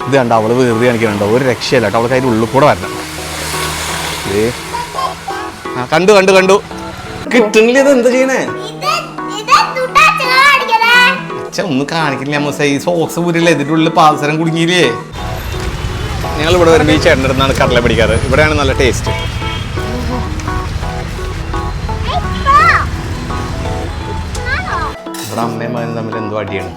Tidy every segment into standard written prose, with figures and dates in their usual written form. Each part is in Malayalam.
ഇത് കണ്ട അവള് വെറുതെ കാണിക്കുന്നുണ്ടോ, ഒരു രക്ഷയില്ല കേട്ടോ. അവൾക്ക് അതിൻ്റെ ഉള്ളിൽ കൂടെ വരണം. കണ്ടു കണ്ടു കണ്ടു കിട്ടുന്നില്ല. ഇത് എന്താ ചെയ്യണേ? അച്ഛൻ ഒന്നും കാണിക്കില്ല അമ്മൂസ. ഈ സോക്സ് പൂരില്ല, ഇതിൻ്റെ ഉള്ളിൽ പാദസരം കുടുങ്ങിയില്ലേ. ഞങ്ങൾ ഇവിടെ വരുമ്പോൾ ഈ ചേട്ടൻ്റെ അടുത്താണ് കടല പിടിക്കാറ്. ഇവിടെയാണ് നല്ല ടേസ്റ്റ്. ഇവിടെ അമ്മയും മകനും തമ്മിൽ എന്തോ അടിയാണ്.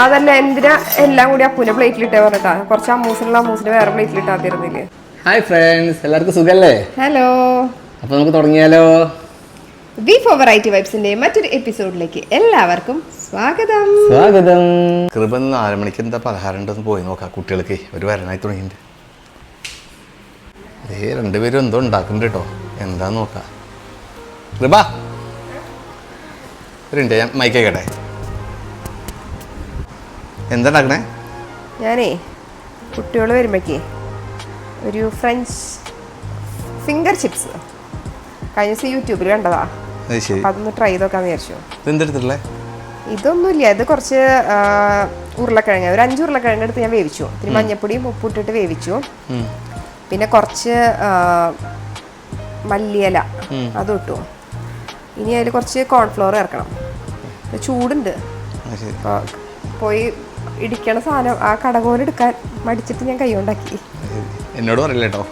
അതല്ല, എന്തിനാ എല്ലാം കൂടി അപ്പൂന്റെ പ്ലേറ്റിലിട്ടേ പറഞ്ഞിട്ടാ? കുറച്ച് അമ്മൂസിന് വേറെ പ്ലേറ്റിലിട്ടാ തരുന്നില്ലേ? ഹായ് ഫ്രണ്ട്സ്, എല്ലാവർക്കും സുഖല്ലേ? ഹലോ. അപ്പൊ നമുക്ക് തുടങ്ങിയാലോ? V4 വെറൈറ്റി വൈബ്സിന്റെ മറ്റൊരു എപ്പിസോഡിലേക്ക് എല്ലാവർക്കും സ്വാഗതം. സ്വാഗതം. കൃപ 4 മണിക്ക് എന്താ പലഹാരം ഉണ്ടെന്ന് പോയി നോക്കാം. കുട്ടികൾക്ക് ഒരു വരണായി തുടങ്ങിയിട്ടുണ്ട്. രണ്ടുപേരും എന്തോ ഉണ്ടാക്കുന്നുണ്ട് കേട്ടോ. എന്താ നോക്കാം. കൃപ ഒരു ഞാൻ മൈക്കേക്കട്ടെ. എന്താ ഉണ്ടാക്കണേ? ഞാനേ കുട്ടികൾ വരുമ്പോഴേക്കേ ഒരു ഫ്രഞ്ച് ഫിംഗർ ചിപ്സ് കഴിഞ്ഞ ദിവസം യൂട്യൂബിൽ കണ്ടതാ. അതൊന്ന് ട്രൈ ചെയ്തോക്കാന്ന് വിചാരിച്ചു. എന്തെടുത്തിട്ടുള്ളേ? ഇതൊന്നുമില്ല, ഇത് കുറച്ച് ഉരുളക്കിഴങ്ങ്, ഒരു 5 ഉരുളക്കിഴങ്ങ് എടുത്ത് ഞാൻ വേവിച്ചു. ഇത്തിരി മഞ്ഞപ്പൊടിയും ഉപ്പിട്ടിട്ട് വേവിച്ചു. പിന്നെ കുറച്ച് മല്ലിയില അതും ഇട്ടു. ഇനി അതിൽ കുറച്ച് കോൺഫ്ലവർ ഇറക്കണം. ചൂടുണ്ട്. പോയി ഇടിക്കണ സാധനം ആ കടകോല് എടുക്കാൻ മടിച്ചിട്ട് ഞാൻ കൈകൊണ്ടാക്കി. എന്നോട് പറയില്ല കേട്ടോ.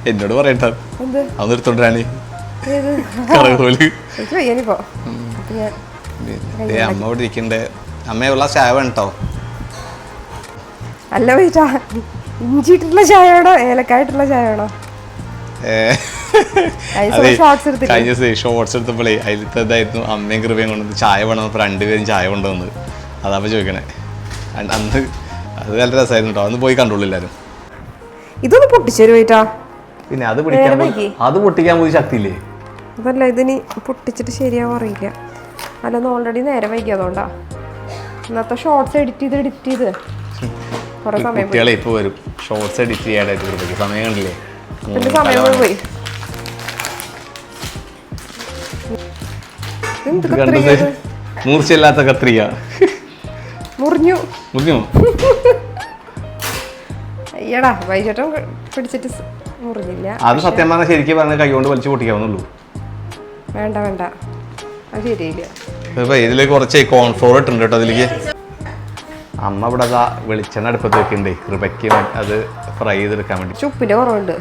എന്നോട് പറയട്ടോ. എന്ത് അതെടുത്തോണ്ടാണ് വയ്യാനിപ്പോ. അമ്മ ഇവിടെ ഇരിക്കണ്ടേ. അമ്മയുള്ള ചായ വേണട്ടോ. അല്ല പോയിട്ടാ, ഇഞ്ചിട്ടുള്ള ചായ വേണോ ഏലക്കായിട്ടുള്ള ചായ വേണോ? കഴിഞ്ഞ ദിവസം ഷോർട്സ് എടുത്തപ്പോഴേ അതിലത്തേതായിരുന്നു അമ്മയും കൃപയും കൊണ്ടുവന്ന് ചായ വേണമെന്നപ്പോൾ 2 പേരും ചായ കൊണ്ടുവന്നത്. അതാ ചോദിക്കണേ. അന്ന് അത് നല്ല രസമായിരുന്നു കേട്ടോ. അന്ന് പോയി കണ്ടോളൂ എല്ലാവരും. ഇതൊന്ന് പൊട്ടിച്ചേരുവായിട്ടാ. പിന്നെ അത് പൊട്ടിക്കാൻ പോയി ശക്തിയില്ലേ? അതല്ല, ഇതിന് പൊട്ടിച്ചിട്ട് ശരിയാവും അറിയില്ല. അല്ലൊന്നും ഓൾറെഡി നേരം വൈകി, അതുകൊണ്ടാ. ഇന്നത്തെ ഷോർട്സ് എഡിറ്റ് ചെയ്ത് കുറെ സമയം കുട്ടികളെ ഇപ്പൊ വരും. ഷോർട്സ് എഡിറ്റ് ചെയ്യാനായിട്ട് സമയം കണ്ടില്ലേ? സമയം പോയി. മൂർച്ചയില്ലാത്ത കത്രിക മുറിഞ്ഞു. അയ്യടാ, വൈകിട്ടും പിടിച്ചിട്ട് മുറിഞ്ഞില്ല. അത് സത്യം പറഞ്ഞാൽ ശരിക്കും പറഞ്ഞാൽ കൈ കൊണ്ട് വലിച്ചു പൊട്ടിക്കാവുന്നുള്ളൂ. വേണ്ട അത് ശരിയില്ല. ഇതിലേക്ക് കുറച്ച് കോൺഫ്ലോർ ഇട്ടുണ്ട് കേട്ടോ. അതിലേക്ക് അമ്മ ഇവിടെ വെളിച്ചെണ്ണ അടുപ്പത്ത് വെക്കണ്ടേ കൃപയ്ക്ക് അത് ഫ്രൈ ചെയ്തെടുക്കാൻ വേണ്ടി. ഉപ്പിന്റെ കുറവുണ്ട്,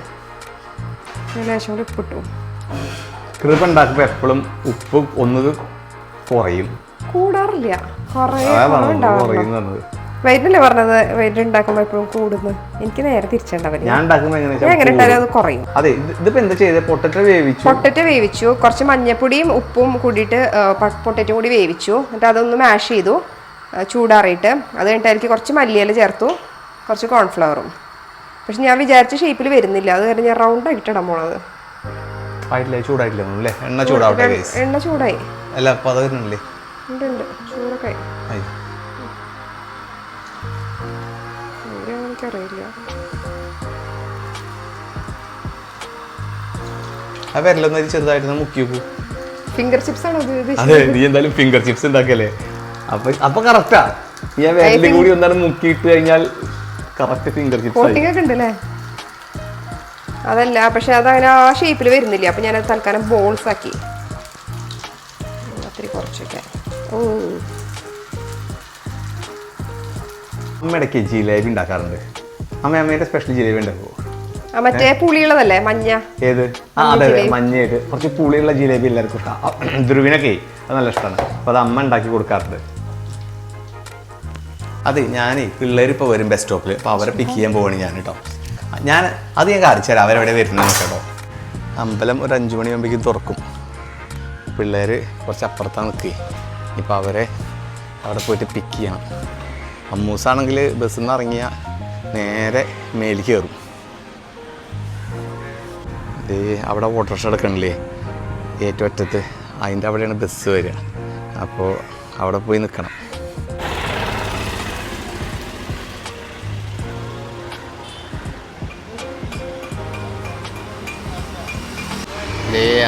ലേശം കൂടി ഉപ്പിട്ടു. കൃപ ഉണ്ടാക്കുമ്പോൾ എപ്പോഴും ഉപ്പ് ഒന്നത് കുറയും, കൂടാറില്ല. കുറയുന്നത് വൈകിട്ടല്ലേ പറഞ്ഞത്, വൈകിട്ട് ഉണ്ടാക്കുമ്പോ എപ്പോഴും കൂടുന്നു. എനിക്ക് നേരെ തിരിച്ചുണ്ടാവില്ല. ഞാൻ ഉണ്ടാക്കുമ്പോ എങ്ങനെ ഇട്ടാലും അത് കുറയും. അതെ, ഇതിപ്പോ എന്താ ചെയ്തത്? പൊട്ടറ്റോ വേവിച്ചു. കുറച്ച് മഞ്ഞപ്പൊടിയും ഉപ്പും കൂടിയിട്ട് പൊട്ടറ്റോ കൂടി വേവിച്ചു. എന്നിട്ട് അതൊന്ന് മാഷ് ചെയ്തു ചൂടാറിയിട്ട്. അത് കഴിഞ്ഞിട്ട് അതിലേക്ക് കുറച്ച് മല്ലിയില ചേർത്തു, കുറച്ച് കോൺഫ്ലവറും. പക്ഷെ ഞാൻ വിചാരിച്ച ഷേപ്പിൽ വരുന്നില്ല. അത് കാരണം ഞാൻ റൗണ്ട് ആയിട്ട് ഇടാൻ പോണത്. എണ്ണ ചൂടായി. ഉണ്ട് ചൂടൊക്കെ ആയി. എനിക്കറിയില്ല. ചെറുതായിട്ട് മുക്കി ഫിംഗർ ചിപ്സ് ആണോ? അതെ, നീ എന്തായാലും ഫിംഗർ ചിപ്സ് ഉണ്ടാക്കല്ലേ? അപ്പൊ കറക്റ്റാ. ഞാൻ വേറെ കൂടി ഒന്നാണ് മുക്കിയിട്ട് കഴിഞ്ഞാൽ കറക്റ്റ് ഫിംഗർ ചിപ്സ് ഉണ്ടല്ലേ? അതല്ല, പക്ഷെ അതങ്ങനെ ആ ഷേപ്പിൽ വരുന്നില്ല. അപ്പൊ ഞാൻ തൽക്കാലം ബോൾസ് ആക്കി. കുറച്ചൊക്കെ. അമ്മയിടയ്ക്ക് ജിലേബി ഉണ്ടാക്കാറുണ്ട്. അമ്മയുടെ സ്പെഷ്യൽ ജിലേബി ഉണ്ടാക്കുമോ? മറ്റേ പുളിയുള്ളതല്ലേ, മഞ്ഞ? ഏത്? അതെ, മഞ്ഞയായിട്ട് കുറച്ച് പുളിയുള്ള ജിലേബി എല്ലാവർക്കും ഇഷ്ടമാണ്. ധ്രുവിനൊക്കെ അത് നല്ല ഇഷ്ടമാണ്. അപ്പൊ അത് അമ്മ ഉണ്ടാക്കി കൊടുക്കാറുണ്ട്. അതെ, ഞാനേ പിള്ളേർ ഇപ്പോൾ വരും ബസ് സ്റ്റോപ്പിൽ. അപ്പോൾ അവരെ പിക്ക് ചെയ്യാൻ പോവാണ് ഞാൻ കേട്ടോ. ഞാൻ കാണിച്ചു തരാം അവരെവിടെ വരുന്നത് കേട്ടോ. അമ്പലം ഒരു 5 മണിയാകുമ്പോഴേക്കും തുറക്കും. പിള്ളേർ കുറച്ച് അപ്പുറത്താണ് നിൽക്കുക. ഇപ്പോൾ അവരെ അവിടെ പോയിട്ട് പിക്ക് ചെയ്യണം. അമ്മൂസാണെങ്കിൽ ബസ്സിൽ നിന്ന് ഇറങ്ങിയാൽ നേരെ മേലിൽ കയറും. അവിടെ ഓട്ടോറിക്ഷ എടുക്കണില്ലേ ഏറ്റവും അറ്റത്ത്, അതിൻ്റെ അവിടെയാണ് ബസ് വരിക. അപ്പോൾ അവിടെ പോയി നിൽക്കണം.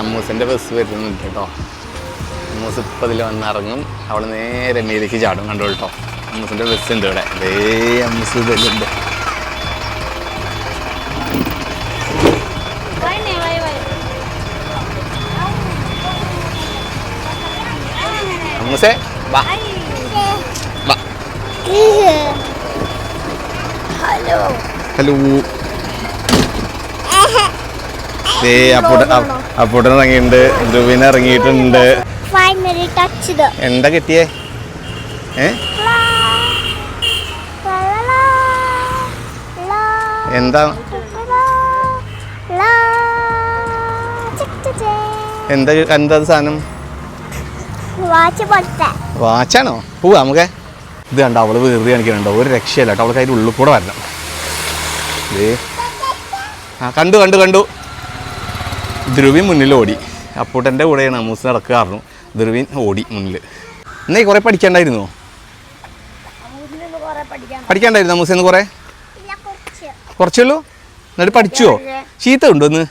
അമ്മൂസിൻ്റെ ബസ് വരുന്നുണ്ട് കേട്ടോ. അമ്മൂസ് ഇപ്പോൾ ഇതിൽ വന്നിറങ്ങും. അവൾ നേരെ മേലേക്ക് ചാടും. കണ്ടോ കേട്ടോ. അമ്മൂസിൻ്റെ ഡ്രസ്സ് ഉണ്ട് ഇവിടെ. അതേ അമ്മൂസ് ഇതെല്ലാം അമ്മൂസേ വാ വാ. Hello hello. അപ്പൂട്ടൻ ഇറങ്ങിയിട്ടുണ്ട്, ധ്രുവിന ഇറങ്ങിയിട്ടുണ്ട്. എന്താ കിട്ടിയേ? എന്താ എന്താ എന്താ സാധനം? വാച്ചാണോ? പോവാ നമുക്ക്. ഇത് കണ്ടോ അവള് വെറുതെ കാണിക്കുന്നുണ്ടോ? ഒരു രക്ഷയല്ല കേട്ടോ. അവൾക്ക് അതിൻ്റെ ഉള്ളിൽ കൂടെ വരണം. കണ്ടു കണ്ടു കണ്ടു. ധ്രുവിൻ മുന്നിൽ ഓടി. അപ്പൂട്ടൻ്റെ കൂടെയാണ് അമ്മൂസ് നടക്കാറുണ്ട്. ധ്രുവിൻ ഓടി മുന്നിൽ. എന്നാ കുറെ പഠിക്കണ്ടായിരുന്നോ? പഠിക്കണ്ടായിരുന്നു അമ്മൂസെന്ന് കുറെ? കുറച്ചുള്ളൂ. എന്നിട്ട് പഠിച്ചുവോ? ചീത്ത ഉണ്ടോ ഒന്ന്?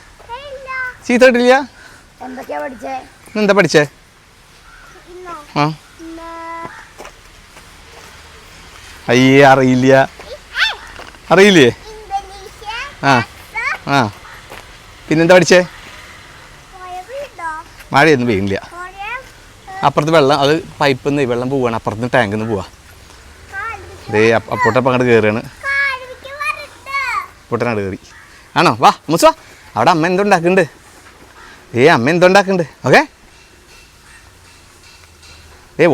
ചീത്ത ഇട്ടില്ല. എന്താ പഠിച്ചേ? ആ അയ്യേ അറിയില്ല. അറിയില്ലേ? ആ ആ പിന്നെന്താ പഠിച്ചേ? മഴയൊന്നും പെയ്യുന്നില്ല. അപ്പുറത്ത് വെള്ളം, അത് പൈപ്പിൽ നിന്ന് വെള്ളം പോവുകയാണ്. അപ്പുറത്ത് നിന്ന് ടാങ്കിൽ നിന്ന് പോവാ. അതേ അപ്പൂട്ടപ്പം അങ്ങോട്ട് കയറുകയാണ്. അപ്പൂട്ടനോട് കയറി. ആണോ? വാ മുസ് വാ. അവിടെ അമ്മ എന്തുണ്ടാക്കുന്നുണ്ട്? അമ്മ എന്തുണ്ടാക്കുന്നുണ്ട്? ഓക്കെ.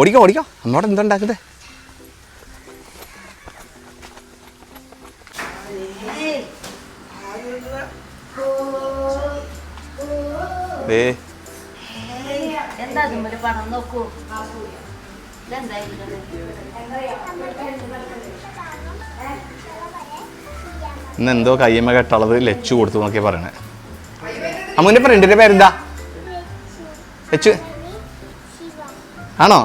ഓടിക്കോ ഓടിക്കോ. അമ്മയോട് എന്തുണ്ടാക്കണ്ടേ? ഇന്നെന്തോ കയ്യമ്മ കെട്ടുള്ളത് ലച്ചു കൊടുത്തു നോക്കിയാ പറയണേ. അമ്മുവിന്റെ ഫ്രണ്ടിന്റെ പേരെന്താ? ലച്ചു ആണോ?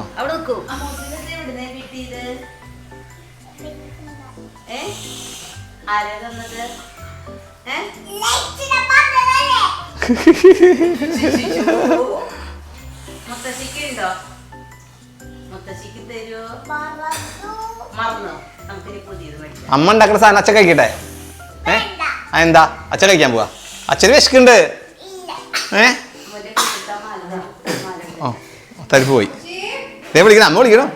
അമ്മ ഉണ്ടാക്കുന്ന സാധനം അച്ഛൻ കഴിക്കട്ടെ? എന്താ അച്ഛൻ കഴിക്കാൻ പോവാ? അച്ഛന് വിശക്കുണ്ട്. തരിപ്പ് പോയി. വിളിക്കണം, അമ്മ വിളിക്കണം.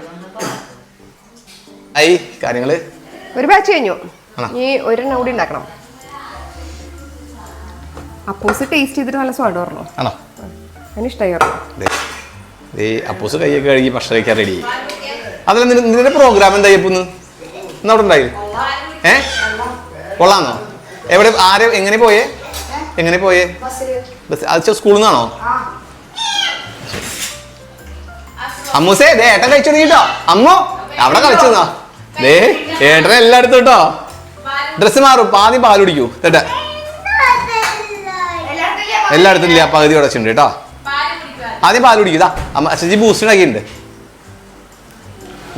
ഐ കാര്യങ്ങള് ഒരു ബാച്ച് കഴിഞ്ഞു. ഈ ഒരെണ്ണം കൂടി ഉണ്ടാക്കണം. അപ്പൂസ് ടേസ്റ്റ് ചെയ്തിട്ട് നല്ല സ്വാദ് പറഞ്ഞു. ആണോ? അതിനിഷ്ടമായി പറഞ്ഞു. അപ്പൂസ് കൈയൊക്കെ കഴുകി ഭക്ഷണം കഴിക്കാൻ റെഡി. അതല്ല നിന്റെ പ്രോഗ്രാം എന്താ ഇന്ന് അവിടെ ഉണ്ടായി? കൊള്ളാന്നോ? എവിടെ ആരെ എങ്ങനെ പോയേ? എങ്ങനെ പോയേ? ബസ് അത് സ്കൂളിൽ നിന്നാണോ? അമ്മൂസേ ദേ ഏട്ടൻ കഴിച്ചു തുടങ്ങിട്ടോ. അമ്മോ അവിടെ കളിച്ചെന്നാ. ദേ ഏട്ടനെ എല്ലായിടത്തും കേട്ടോ. ഡ്രസ്സ് മാറും, ആദ്യം പാൽ കുടിക്കൂ. കേട്ടെ എല്ലായിടത്തും ഇല്ല, പകുതി ഉടച്ചുണ്ട് കേട്ടോ. ആദ്യം പാൽ കുടിക്കും. ഇതാ അമ്മ അച്ഛജി ബൂസ്റ്റ് ഉണ്ടാക്കിയിട്ടുണ്ട്.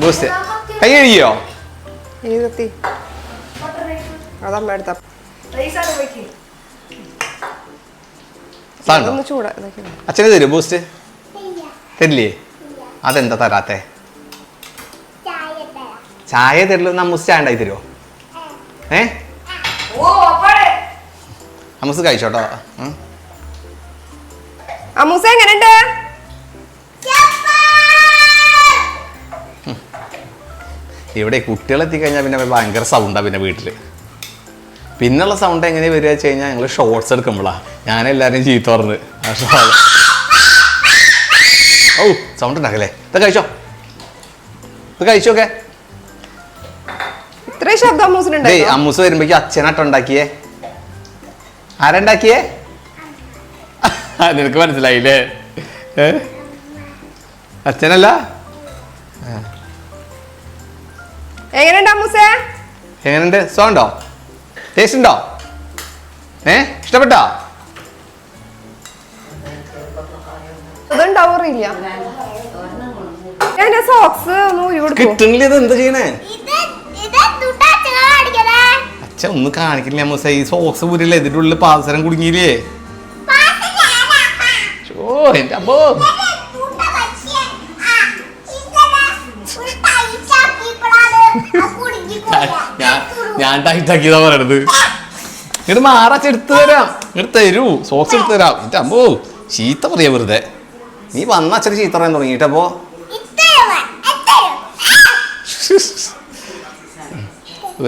ബൂസ്റ്റ് കൈ കഴുകിയോ? അച്ഛന് തരുമോ ബൂസ്റ്റ്? തരില്ലേ? അതെന്താ തരാത്തെ? ചായ തരില്ല. അമ്മൂസ് ചായ ഉണ്ടായി തരുമോ? അമ്മൂസ് കഴിച്ചോട്ടോ. അമ്മൂസ എങ്ങനെയുണ്ട്? ഇവിടെ കുട്ടികളെത്തിക്കഴിഞ്ഞാൽ പിന്നെ ഭയങ്കര സൗണ്ടാണ്. പിന്നെ വീട്ടില് പിന്നുള്ള സൗണ്ട് എങ്ങനെ വരിക വെച്ച് കഴിഞ്ഞാൽ ഞങ്ങൾ ഷോർട്സ് എടുക്കുമ്പോഴാണ് ഞാനെല്ലാവരും ചീത്ത പറഞ്ഞ്. ഓ സൗണ്ട് ഉണ്ടാക്കല്ലേ? ഇത് കഴിച്ചോ, ഇത് കഴിച്ചോക്കെ. ഇത്രയും ശബ്ദം അമ്മൂസിനുണ്ട്. അമ്മൂസ് വരുമ്പോഴേക്കും അച്ഛനാട്ടോ ഉണ്ടാക്കിയേ. ആരുണ്ടാക്കിയേ? നിനക്ക് മനസ്സിലായില്ലേ? അച്ഛനല്ല. എങ്ങനെയുണ്ട് അമ്മൂസേ? എങ്ങനെയുണ്ട്? സോണ്ടോ? ടേസ്റ്റ് ഉണ്ടോ? ഇഷ്ടപ്പെട്ടോ? അതുണ്ടാവറില്ല. ഞാൻ സോക്സ് കിട്ടുന്നില്ല. ഇത് എന്താ ചെയ്യണേ? അച്ഛൻ ഒന്നും കാണിക്കില്ല അമ്മൂസ. ഈ സോക്സ് പൂരില്ലേ, ഇതിന്റെ ഉള്ളിൽ പാദസരം കുടുങ്ങിയില്ലേ? ഓ എന്റെ അമ്മോ. ഞാൻ ടൈറ്റാക്കിയതാ പറയണത്. ഇങ്ങോട്ട് മാറാച്ച എടുത്തു തരാം, ഇങ്ങോട്ട് തരൂ, സോക്സ് എടുത്തു തരാം. എന്നിട്ട് അമ്മോ ചീത്ത പറയാ വെറുതെ. നീ വന്ന അച്ഛന് ചീത്ത പറയാൻ തുടങ്ങിയിട്ടപ്പോ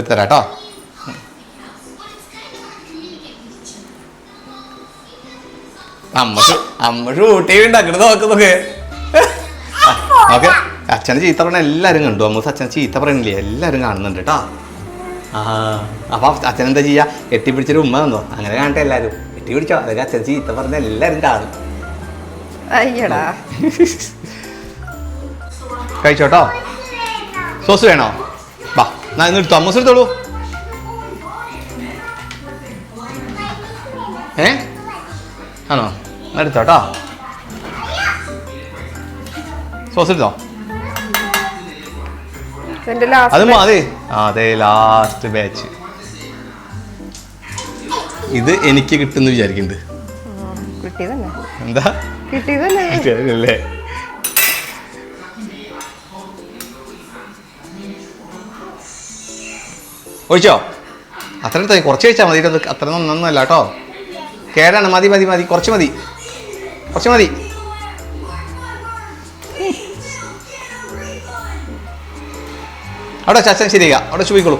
തരാട്ടോ. അമ്മ ഷൂട്ട് ചെയ്യണ്ടാക്കണ നോക്കുന്നൊക്കെ. ഓക്കെ, അച്ഛനെ ചീത്ത പറയണ എല്ലാരും കണ്ടു. അമ്മ അച്ഛനെ ചീത്ത പറയണില്ലേ എല്ലാരും കാണുന്നുണ്ട് കേട്ടോ. അപ്പൊ അച്ഛൻ എന്താ ചെയ്യാ, കെട്ടിപ്പിടിച്ചൊരു ഉമ്മ തന്നോ, അങ്ങനെ കാണട്ടെ എല്ലാരും. കെട്ടിപ്പിടിച്ചോ, അതൊക്കെ അച്ഛൻ ചീത്ത പറഞ്ഞ എല്ലാരും കാണും. അയ്യടാ കഴിച്ചോട്ടോ. സോസ് വേണോ? വാ ഞാൻ ഇന്ന് എടുത്തോ, അമ്മൂസ് എടുത്തോളൂ. ആണോ? എടുത്തോട്ടോ, സോസ് എടുത്തോ. അത് മതി. അതെ, ലാസ്റ്റ് ബാച്ച്. ഇത് എനിക്ക് കിട്ടുന്നു വിചാരിക്കുന്നുണ്ട്. എന്താ കിട്ടിയതല്ലേ? ഒഴിച്ചോ? അത്ര എടുത്താൽ കുറച്ച് കഴിച്ചാൽ മതി. അത് അത്ര നന്നല്ല കേട്ടോ, കേടാണ്. മതി മതി മതി, കുറച്ച് മതി, കുറച്ച് മതി. അവിടെ ചാച്ചൻ ശരിയാ, അവിടെ ചോദിക്കോളൂ,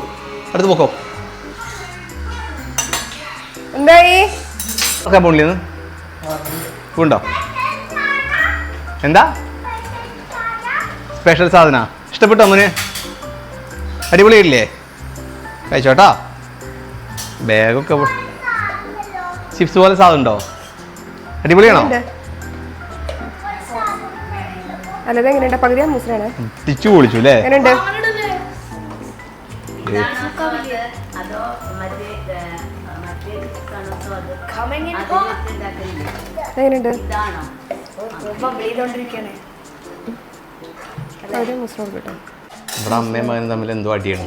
അടുത്ത് പോക്കോ. എന്തായി പോണില്ലെന്ന് ഉണ്ടോ? എന്താ സ്പെഷ്യൽ സാധന? ഇഷ്ടപ്പെട്ടോ മോന്? അടിപൊളിയില്ലേ? കഴിച്ചോട്ടാ. ബാഗൊക്കെ ചിപ്സ് പോലെ സാധനം ഉണ്ടോ? അടിപൊളിയാണോ? അല്ലത് എങ്ങനെയുണ്ട്? പകുതി അമ്മൂസിനാണ്. തിച്ചു പൊളിച്ചു അല്ലേ? എങ്ങനെയുണ്ട്? എങ്ങനെയുണ്ട്? ഇവിടെ അമ്മയും മകനും തമ്മിൽ എന്തോ അടിയാണ്.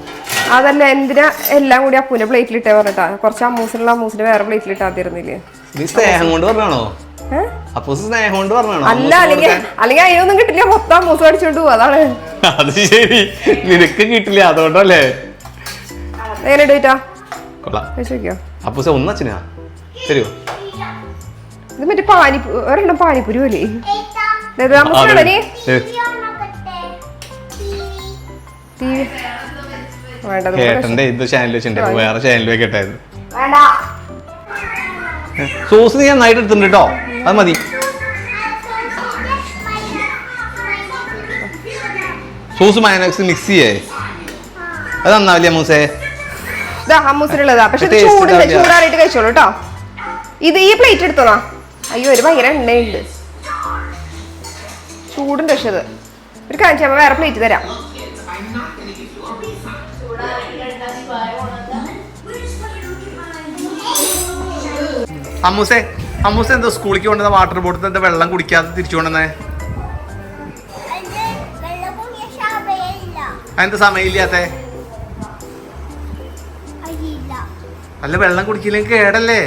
അതല്ല, എന്തിനാ എല്ലാം കൂടി അപ്പൂന്റെ പ്ലേറ്റിലിട്ടേ പറഞ്ഞിട്ടാ? കുറച്ച് അമ്മൂസിനുള്ള അമ്മൂസിന്റെ വേറെ പ്ലേറ്റിലിട്ടാ തീർന്നില്ലേ? നീ സ്നേഹം കൊണ്ട് പറഞ്ഞാണോ? അപ്പൂസ് സ്നേഹം കൊണ്ട് പറഞ്ഞാണോ? അല്ല, അല്ലെങ്കിൽ അതിനൊന്നും കിട്ടില്ല, മൊത്തം അമ്മൂസ് അടിച്ചോണ്ട് പോവാ. അതാണ്. അത് ശരി, നിനക്ക് കിട്ടില്ല അതുകൊണ്ടല്ലേ? എങ്ങനെ ഡേറ്റാ? കൊള്ളാം. ചോദിക്കോ അപ്പൂസ ഒന്നച്ഛനാ തരുമോ? ഇത് മറ്റേ ഒരെണ്ണം പാനിപ്പുരി പോലെ. കേട്ടന്റെ ഇത് ചാനൽ വെച്ചിട്ടുണ്ട്, വേറെ ചാനൽ വെക്കട്ടായിരുന്നു. സോസ് നീ നന്നായിട്ട് എടുത്തിട്ടുണ്ട് കേട്ടോ, അത് മതി. സോസ് മയോണൈസ് മിക്സ് ചെയ്യേ, അത് നന്നാവില്ലേ അമ്മൂസേ? അമ്മൂസിനുള്ളതാ, പക്ഷെ ചൂടാറിയിട്ട് കഴിച്ചോളൂ കേട്ടോ. ഇത് ഈ പ്ലേറ്റ് എടുത്തോളാം. അയ്യോ, ഒരു ഭയങ്കര എണ്ണയുണ്ട്, ചൂടുണ്ട്. പക്ഷെ അത് ഒരു കാണിച്ച വേറെ പ്ലേറ്റ് തരാം. അമ്മൂസേ, അമ്മൂസ എന്തോ സ്കൂളിലേക്ക് കൊണ്ടുവന്ന വാട്ടർ ബോട്ടിൽ എന്താ വെള്ളം കുടിക്കാതെ തിരിച്ചു കൊണ്ടുവന്നേ? അതെന്താ സമയമില്ലാത്ത? അല്ല, വെള്ളം കുടിക്കില്ലെങ്കിൽ കേടല്ലേ?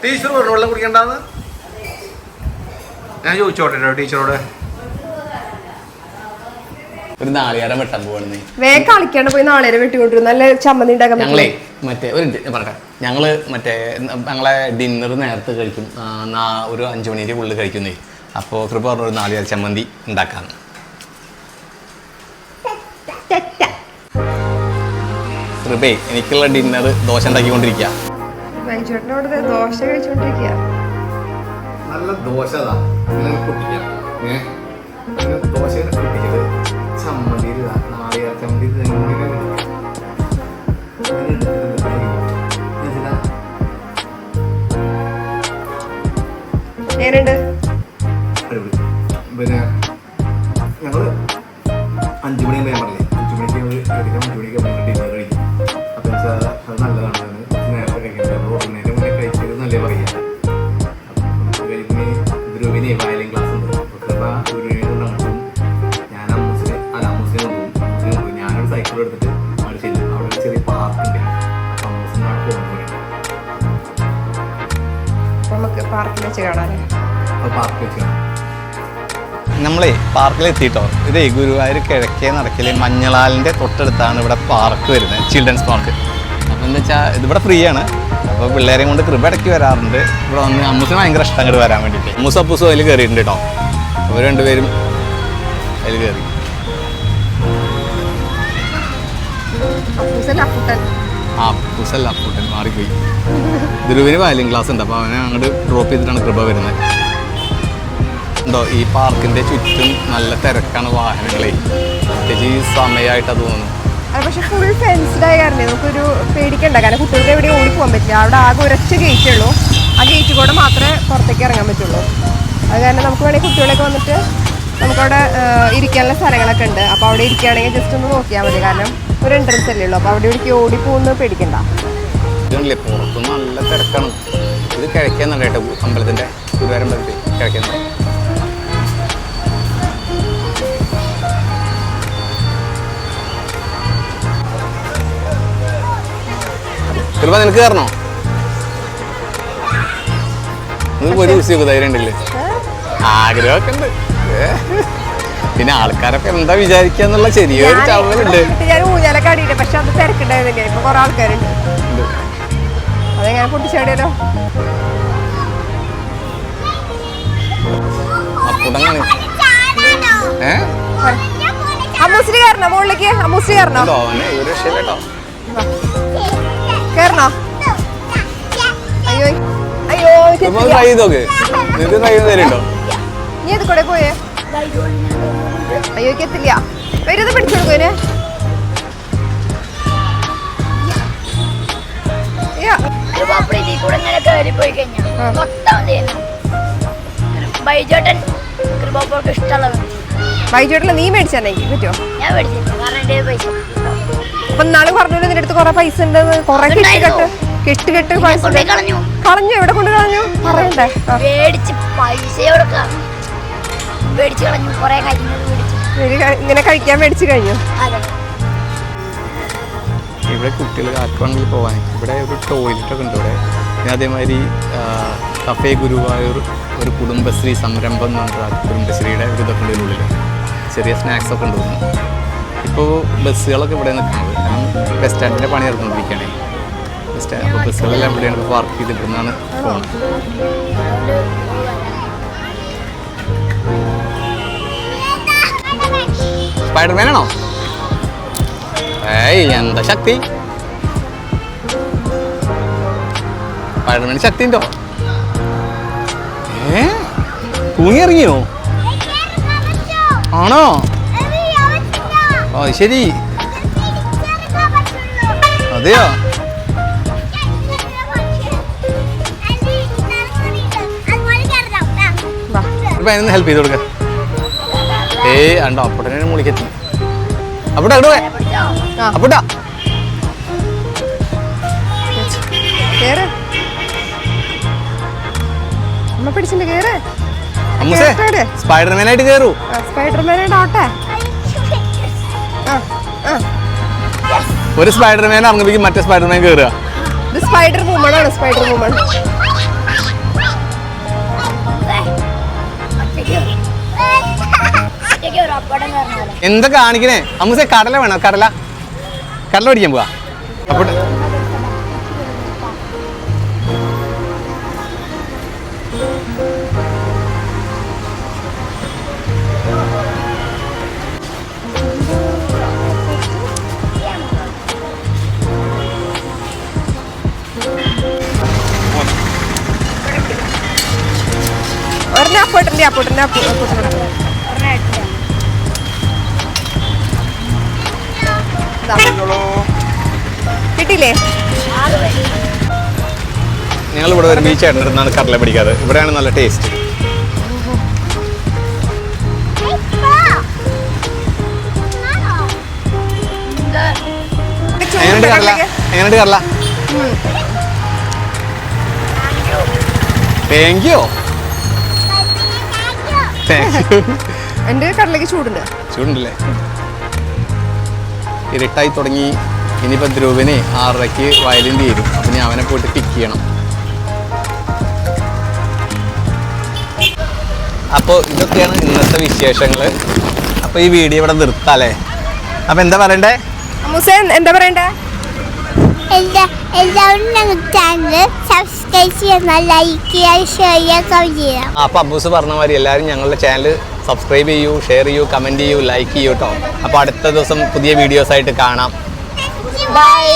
ടീച്ചർ പറഞ്ഞു വെള്ളം കുടിക്കണ്ടെന്ന്. ഞാൻ ചോദിച്ചോട്ടെ ടീച്ചറോട്. ഒരു നാളികേരം വെട്ടാൻ പോവാണ്. വേഗം കളിക്കാണ്ട് പോയി നാളികേരം വെട്ടിക്കൊണ്ടിരുന്നു. നല്ല ചമ്മന്തി ഉണ്ടാക്കാൻ. ഞങ്ങളെ മറ്റേ പറയട്ടെ, ഞങ്ങള് മറ്റേ ഞങ്ങളെ ഡിന്നർ നേരത്തെ കഴിക്കും, ഒരു 5 മണിയുടെ ഉള്ളിൽ കഴിക്കുന്നേ. അപ്പോൾ കൃപ പറഞ്ഞ ഒരു നാളികേര ചമ്മന്തി ഉണ്ടാക്കാന്ന്. കൃപേ, എനിക്കുള്ള ഡിന്നർ ദോശ ഉണ്ടാക്കിക്കൊണ്ടിരിക്കുക. ദോശ കഴിച്ചോണ്ടിരിക്കുക. നല്ല ദോശ പൊട്ടിക്കാം. ദോശ പൊട്ടിച്ചത് ചമ്മന്തി, നാളികേര ചമ്മന്തി. പിന്നെ ഞങ്ങള് 5 മണിയാകുമ്പോൾ ഞാൻ പറഞ്ഞില്ലേ, 5 മണിക്ക് എടുക്കാം, 5 മണിക്ക് ഡിന്നർ കഴിക്കും. അപ്പം അത് നല്ലതാണ്, നേരത്തെ കഴിക്കുന്നത്. ഉടനെ മുന്നേ കഴിച്ചത് നല്ല പറയാം. ധ്രുവിനെ വയലിൻ ക്ലാസ് ഉണ്ട്, ധ്രുവിനെ കൊണ്ട് അങ്ങോട്ടും ഞാൻ അമ്മൂസിനെ കൊണ്ടുപോകും. ഞാനൊരു സൈക്കിൾ പാർക്കിൽ വെച്ച് കാണാനേ. നമ്മളേ പാർക്കിലെത്തിയിട്ടോ. ഇതേ ഗുരുവായൂർ കിഴക്കേ നടക്കല് മഞ്ഞളാലിൻ്റെ തൊട്ടടുത്താണ് ഇവിടെ പാർക്ക് വരുന്നത്, ചിൽഡ്രൻസ് പാർക്ക്. അപ്പോൾ എന്താ വെച്ചാൽ ഇതിവിടെ ഫ്രീ ആണ്. അപ്പോൾ പിള്ളേരെയും കൊണ്ട് കൃപ ഇടയ്ക്ക് വരാറുണ്ട്. ഇവിടെ വന്ന് അമ്മൂസിന് ഭയങ്കര ഇഷ്ടം അങ്ങോട്ട് വരാൻ വേണ്ടിയിട്ട്. അമ്മൂസ് അപ്പൂസും അതിൽ കയറിയിട്ടുണ്ട് കേട്ടോ. അവർ രണ്ടുപേരും അതിൽ കയറി. അപ്പൂസല്ല അപ്പൂട്ടൻ മാറിപ്പോയി. ധ്രുവിന് വയലിൻ ക്ലാസ് ഉണ്ട്. അപ്പോൾ അവനെ അങ്ങോട്ട് ഡ്രോപ്പ് ചെയ്തിട്ടാണ് കൃപ വരുന്നത്. ഉണ്ടോ ഈ പാർക്കിൻ്റെ ചുറ്റും നല്ല തിരക്കാണ് വാഹനങ്ങളെ. പ്രത്യേകിച്ച് ഈ സമയമായിട്ടാണ് തോന്നുന്നു. പക്ഷെ ഫുൾ ഫെൻസ്ഡ് ആയ കാരണം നമുക്കൊരു പേടിക്കണ്ട. കാരണം കുട്ടികൾക്ക് എവിടെ ഓടി പോകാൻ പറ്റില്ല. അവിടെ ആകെ ഒരൊറ്റ ഗേറ്റേ ഉള്ളൂ. ആ ഗേറ്റ് കൂടെ മാത്രമേ പുറത്തേക്ക് ഇറങ്ങാൻ പറ്റുള്ളൂ. അത് കാരണം നമുക്ക് വേണമെങ്കിൽ കുട്ടികളൊക്കെ വന്നിട്ട് നമുക്കവിടെ ഇരിക്കാനുള്ള സ്ഥലങ്ങളൊക്കെ ഉണ്ട്. അപ്പോൾ അവിടെ ഇരിക്കുകയാണെങ്കിൽ ജസ്റ്റ് ഒന്ന് നോക്കിയാൽ മതി. കാരണം ഒരു എൻട്രൻസ് അല്ലേ ഉള്ളൂ. അപ്പോൾ അവിടെ ഇവിടേക്ക് ഓടിപ്പോകുന്നത് പേടിക്കണ്ട. ഇതല്ലേ പുറത്ത് നല്ല തിരക്കാണ്. ഇത് കിഴക്കേന്നുണ്ട് കേട്ടോ, അമ്പലത്തിൻ്റെ ഗുരുവായൂർ അമ്പലത്തിൽ കിഴക്കേന്ന്. ചിലപ്പോൾ നിനക്ക് കയറണോ? നിങ്ങൾക്ക് ഒരു ദിവസം ധൈര്യം ഉണ്ടല്ലേ? ആഗ്രഹമൊക്കെ ഉണ്ട്. പിന്നെ ആൾക്കാരൊക്കെ എന്താ വിചാരിക്കാന്നുള്ള ചെറിയൊരു ചവലുണ്ട്. ഞാൻ ഊഞ്ഞാലൊക്കെ ആടിയിട്ട്, പക്ഷെ അത് തിരക്കുണ്ടായിരുന്നില്ല. ഇപ്പൊ കുറെ ആൾക്കാരുണ്ട്. അതെങ്ങനെ പൊട്ടിച്ചാടിയാലോ? അപ്പുടങ്ങാണ്. അമ്മൂസിന് കയറണോ? മുകളിലേക്ക് അമ്മൂസിന് കയറണോ? കേറണോ? അയ്യോ അയ്യോ, ട്രൈ ചെയ്ത് നോക്ക്. നിനക്ക് ട്രൈ ചെയ്ത് തരുന്നുണ്ടോ? നീ അത് കൂടെ പോയേ? അയ്യോക്ക് എത്തില്ല. വരുന്നത് പിടിച്ചു കൊടുക്കുവിനെ. ബൈജോട്ടല്ല നീ മേടിച്ചാണെങ്കിൽ പറ്റുമോ? അപ്പൊ നാളെ പറഞ്ഞു നിന്റെ അടുത്ത് കൊറേ പൈസ ഉണ്ട്, കൊറേ കെട്ട് പൈസ കളഞ്ഞു. എവിടെ കൊണ്ട് കളഞ്ഞു പറയണ്ടേ? ഇങ്ങനെ കഴിക്കാൻ മേടിച്ചു കഴിഞ്ഞു. ഇവിടെ കുട്ടികൾ ആർക്കാണെങ്കിൽ പോകാൻ ഇവിടെ ഒരു ടോയ്ലറ്റ് ഒക്കെ ഉണ്ട്. ഇവിടെ പിന്നെ അതേമാതിരി കഫേ ഗുരുവായൂർ ഒരു കുടുംബശ്രീ സംരംഭം എന്ന് പറഞ്ഞാൽ കുടുംബശ്രീയുടെ ഒരു ഇതൊക്കെ ഉണ്ട് ഉള്ളിൽ. ചെറിയ സ്നാക്സ് ഒക്കെ ഉണ്ട്. ഇപ്പോൾ ബസ്സുകളൊക്കെ ഇവിടെ നിൽക്കുന്നത്. കാരണം ബസ് സ്റ്റാൻഡിൻ്റെ പണി നടന്നുകൊണ്ടിരിക്കുകയാണ്. അപ്പോൾ ബസ്സുകളെല്ലാം ഇവിടെയാണ് പാർക്ക് ചെയ്തിട്ടുണ്ടെന്നാണ് പോകുന്നത്. സ്പൈഡർമാനാണോ? ഏയ് എന്താ ശക്തി! സ്പൈഡർമാൻ ശക്തി ഉണ്ടോ? തൂങ്ങിയിറങ്ങിയോ? ആണോ? ഓ ശരി, അതെയോ? അതിനൊന്ന് ഹെൽപ്പ് ചെയ്ത് കൊടുക്ക. അണ്ടോ അപ്പുട്ടനെ മുളിക്കെത്തി. അപ്പുട്ടാ അപ്പുട്ടാ സ്പൈഡർമാനായിട്ട് കയറൂ. ഒരു സ്പൈഡർമാൻ ഇറങ്ങുമ്പോഴേക്കും മറ്റേ സ്പൈഡർമാൻ കയറുക. സ്പൈഡർ വുമൺ ആണ്. സ്പൈഡർ വുമൺ എന്താ കാണിക്കണേ? അമ്മൂസേ കടല വേണോ? കടല പഠിക്കാൻ പോവാ. അപ്പോൾ കിട്ടിയില്ലേ? ഞങ്ങൾ ഇവിടെ ഒരു ബീച്ച് ആയിരുന്നിരുന്നാണ് കടല പിടിക്കാറ്. ഇവിടെയാണ് നല്ല ടേസ്റ്റ്. എങ്ങനെയുണ്ട് കടല? എങ്ങനെയുണ്ട് കടല? Thank you. എന്റെ കടലേക്ക് ചൂടുണ്ട്. ചൂടുണ്ടല്ലേ? ഇരുട്ടായി തുടങ്ങി. ഇനിയിപ്പോൾ ധ്രുവന് 6:30 വയലിൻ തീരും. അപ്പം ഞാൻ അവനെ പോയിട്ട് പിക്ക് ചെയ്യണം. അപ്പോൾ ഇതൊക്കെയാണ് ഇന്നത്തെ വിശേഷങ്ങൾ. അപ്പോൾ ഈ വീഡിയോ ഇവിടെ നിർത്താല്ലേ. അപ്പോൾ എന്താ പറയണ്ടേ അമ്മൂസേ, എന്താ പറയണ്ടേ? എല്ലാവരും ഞങ്ങളുടെ ചാനൽ സബ്സ്ക്രൈബ് ചെയ്യണം, ലൈക്ക് ചെയ്യുക, ഷെയർ ചെയ്യുക, കമന്റ് ചെയ്യാം. അപ്പോൾ അബ്ബൂസ് പറഞ്ഞ മാതിരി എല്ലാവരും ഞങ്ങളുടെ ചാനൽ സബ്സ്ക്രൈബ് ചെയ്യൂ, ഷെയർ ചെയ്യൂ, കമൻറ്റ് ചെയ്യൂ, ലൈക്ക് ചെയ്യൂ കേട്ടോ. അപ്പോൾ അടുത്ത ദിവസം പുതിയ വീഡിയോസായിട്ട് കാണാം. ബൈ.